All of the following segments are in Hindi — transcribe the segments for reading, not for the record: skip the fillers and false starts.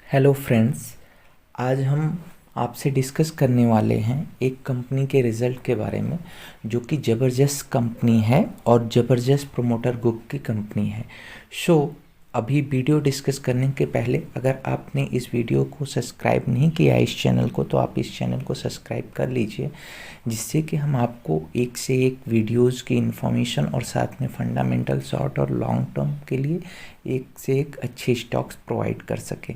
Hello friends. आज हम आपसे डिस्कस करने वाले हैं एक कंपनी के रिज़ल्ट के बारे में जो कि ज़बरदस्त कंपनी है और ज़बरदस्त प्रमोटर ग्रुप की कंपनी है। अभी वीडियो डिस्कस करने के पहले अगर आपने इस वीडियो को सब्सक्राइब नहीं किया है इस चैनल को, तो आप इस चैनल को सब्सक्राइब कर लीजिए, जिससे कि हम आपको एक से एक वीडियोस की इन्फॉर्मेशन और साथ में फंडामेंटल शॉर्ट और लॉन्ग टर्म के लिए एक से एक अच्छे स्टॉक्स प्रोवाइड कर सकें।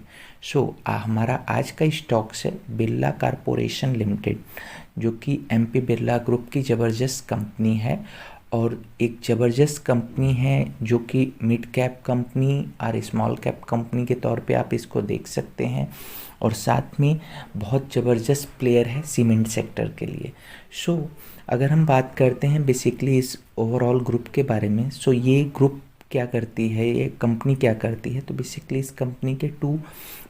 हमारा आज का स्टॉक्स है बिरला कॉरपोरेशन लिमिटेड, जो कि एमपी बिरला ग्रुप की ज़बरदस्त कंपनी है और एक ज़बरदस्त कंपनी है जो कि मिड कैप कंपनी और स्मॉल कैप कंपनी के तौर पे आप इसको देख सकते हैं, और साथ में बहुत ज़बरदस्त प्लेयर है सीमेंट सेक्टर के लिए। अगर हम बात करते हैं बेसिकली इस ओवरऑल ग्रुप के बारे में, ये ग्रुप क्या करती है, ये कंपनी क्या करती है, तो बेसिकली इस कंपनी के टू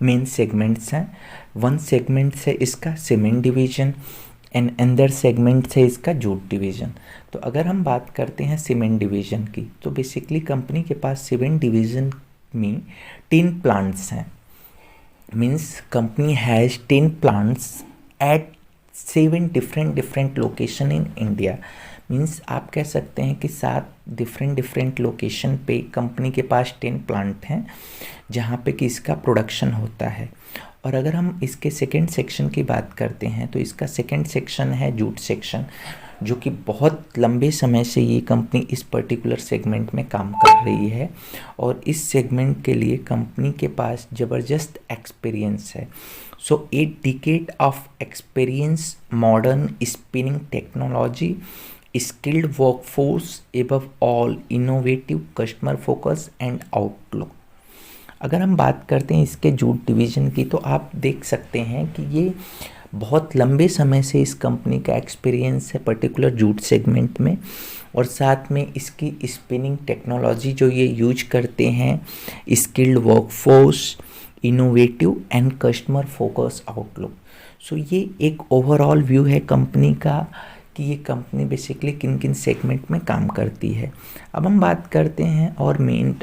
मेन सेगमेंट्स हैं। वन सेगमेंट है इसका सीमेंट डिवीज़न एंड अंदर सेगमेंट है इसका जूट डिवीज़न। तो अगर हम बात करते हैं सीमेंट डिवीज़न की, तो बेसिकली कंपनी के पास सीमेंट डिवीज़न में 10 प्लांट्स हैं। Means company has 10 plants eight 7 different location in India. Means आप कह सकते हैं कि 7 डिफरेंट लोकेशन पे कंपनी के पास 10 प्लांट हैं जहाँ पे कि इसका प्रोडक्शन होता है। और अगर हम इसके सेकंड सेक्शन की बात करते हैं, तो इसका सेकंड सेक्शन है जूट सेक्शन, जो कि बहुत लंबे समय से ये कंपनी इस पर्टिकुलर सेगमेंट में काम कर रही है और इस सेगमेंट के लिए कंपनी के पास ज़बरदस्त एक्सपीरियंस है। 8 decade of experience, modern spinning technology, skilled workforce, above all innovative customer focus and outlook. अगर हम बात करते हैं इसके जूट डिवीज़न की, तो आप देख सकते हैं कि ये बहुत लंबे समय से इस कंपनी का एक्सपीरियंस है पर्टिकुलर जूट सेगमेंट में, और साथ में इसकी स्पिनिंग टेक्नोलॉजी जो ये यूज करते हैं, skilled workforce, innovative and customer focus outlook. ये एक ओवरऑल व्यू है कंपनी का कि ये कंपनी बेसिकली किन किन सेगमेंट में काम करती है। अब हम बात करते हैं और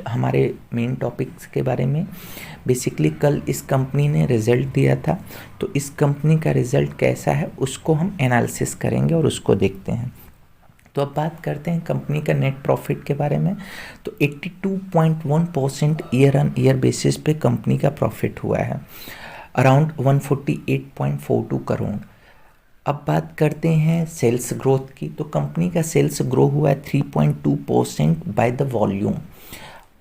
हमारे मेन टॉपिक्स के बारे में। बेसिकली कल इस कंपनी ने रिज़ल्ट दिया था, तो इस कंपनी का रिज़ल्ट कैसा है उसको हम एनालिसिस करेंगे और उसको देखते हैं। तो अब बात करते हैं कंपनी का नेट प्रॉफिट के बारे में। तो 82.1% ईयर ऑन ईयर बेसिस पे कंपनी का प्रॉफिट हुआ है, अराउंड 148.42 करोड़। अब बात करते हैं सेल्स ग्रोथ की, तो कंपनी का सेल्स ग्रो हुआ है 3.2% बाय द वॉल्यूम।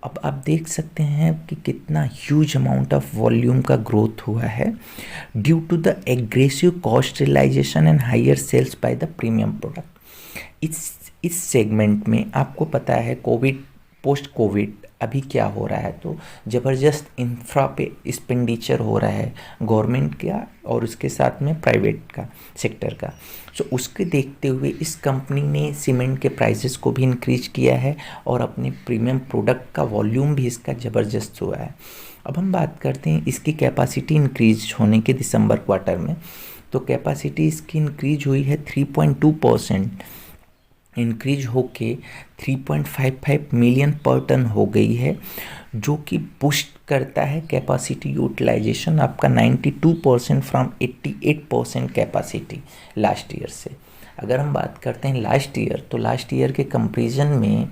अब आप देख सकते हैं कि कितना ह्यूज अमाउंट ऑफ वॉल्यूम का ग्रोथ हुआ है due to the aggressive cost realization and higher sales by the premium product. इस सेगमेंट में आपको पता है कोविड, पोस्ट कोविड अभी क्या हो रहा है, तो ज़बरदस्त इंफ्रा पे एक्सपेंडिचर हो रहा है गवर्नमेंट का और उसके साथ में प्राइवेट का सेक्टर का। उसके देखते हुए इस कंपनी ने सीमेंट के प्राइसेस को भी इंक्रीज किया है और अपने प्रीमियम प्रोडक्ट का वॉल्यूम भी इसका ज़बरदस्त हुआ है। अब हम बात करते हैं इसकी कैपेसिटी इंक्रीज होने के दिसंबर क्वार्टर में, तो कैपेसिटी इसकी इंक्रीज हुई है 3.2%, इंक्रीज होके 3.55 मिलियन पर टन हो गई है, जो कि पुस्ट करता है कैपेसिटी यूटिलाइजेशन आपका 92% फ्रॉम 88% कैपेसिटी लास्ट ईयर से। अगर हम बात करते हैं लास्ट ईयर, तो लास्ट ईयर के कंपैरिजन में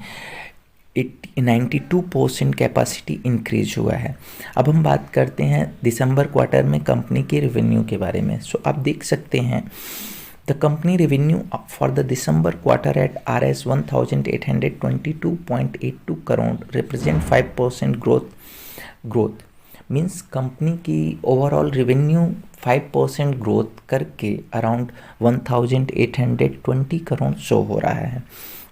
92% कैपेसिटी इंक्रीज हुआ है। अब हम बात करते हैं दिसंबर क्वार्टर में कंपनी के रेवेन्यू के बारे में। आप देख सकते हैं the company revenue for the December quarter at Rs 1822.82 crore represent 5% growth means company की ओवरऑल रेवेन्यू 5% ग्रोथ करके अराउंड 1820 करोड़ शो हो रहा है।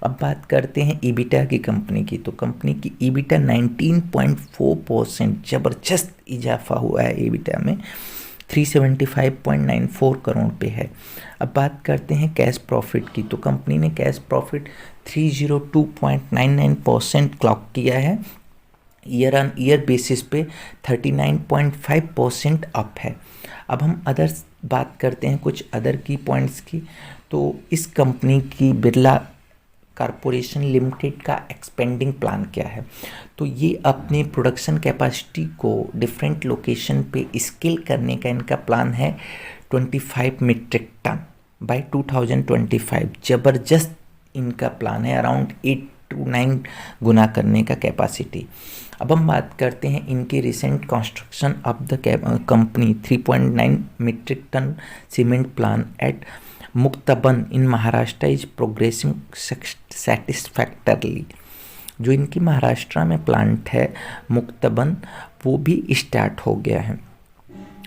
अब बात करते हैं ईबिटा की कंपनी की, तो कंपनी की ईबिटा 19.4% ज़बरदस्त इजाफा हुआ है ईबिटा में, 375.94 करोड़ पे है। अब बात करते हैं कैश प्रॉफिट की, तो कंपनी ने कैश प्रॉफिट 302.99% क्लॉक किया है, ईयर ऑन ईयर बेसिस पे 39.5% अप है। अब हम अदर्स बात करते हैं कुछ अदर की पॉइंट्स की, तो इस कंपनी की बिरला कॉरपोरेशन लिमिटेड का एक्सपेंडिंग प्लान क्या है। तो ये अपने प्रोडक्शन कैपेसिटी को डिफरेंट लोकेशन पे स्केल करने का इनका प्लान है 25 मीट्रिक टन बाय 2025। ज़बरदस्त इनका प्लान है, अराउंड 8 to 9 गुना करने का कैपेसिटी। अब हम बात करते हैं इनके recent construction of the company 3.9 metric tonne cement plant at Mukutban in Maharashtra is progressing satisfactorily. जो इनकी महाराष्ट्र में प्लांट है मुक्ताबन, वो भी स्टार्ट हो गया है।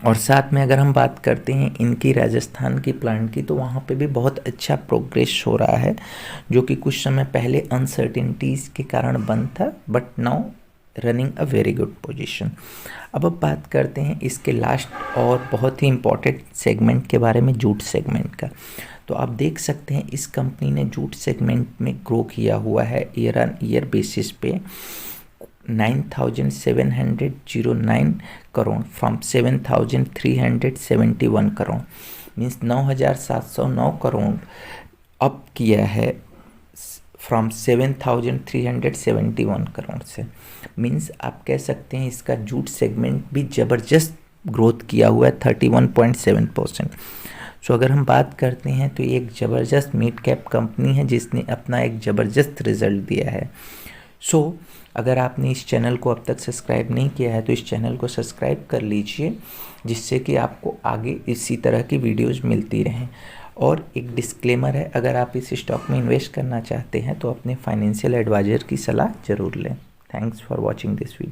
और साथ में अगर हम बात करते हैं इनकी राजस्थान की प्लांट की, तो वहाँ पे भी बहुत अच्छा प्रोग्रेस हो रहा है, जो कि कुछ समय पहले अनसर्टेनिटीज़ के कारण बंद था, but now running a very good position. अब बात करते हैं इसके लास्ट और बहुत ही इम्पॉर्टेंट सेगमेंट के बारे में, जूट सेगमेंट का। तो आप देख सकते हैं इस कंपनी ने जूट सेगमेंट में ग्रो किया हुआ है ईयर ऑन ईयर बेसिस पे 9,709 crore from 7,371 crore, means 9,709 crore up किया है फ्रॉम 7,371 करोड़ से। मीन्स आप कह सकते हैं इसका जूट सेगमेंट भी ज़बरदस्त ग्रोथ किया हुआ है 31.7%। सो अगर हम बात करते हैं तो ये एक ज़बरदस्त मिड कैप कंपनी है जिसने अपना एक ज़बरदस्त रिजल्ट दिया है। सो अगर आपने इस चैनल को अब तक सब्सक्राइब नहीं किया है तो इस चैनल को सब्सक्राइब कर लीजिए, जिससे कि आपको आगे इसी तरह की वीडियोज़ मिलती रहें। और एक डिस्क्लेमर है, अगर आप इस स्टॉक में इन्वेस्ट करना चाहते हैं तो अपने फाइनेंशियल एडवाइज़र की सलाह ज़रूर लें। Thanks for watching this video.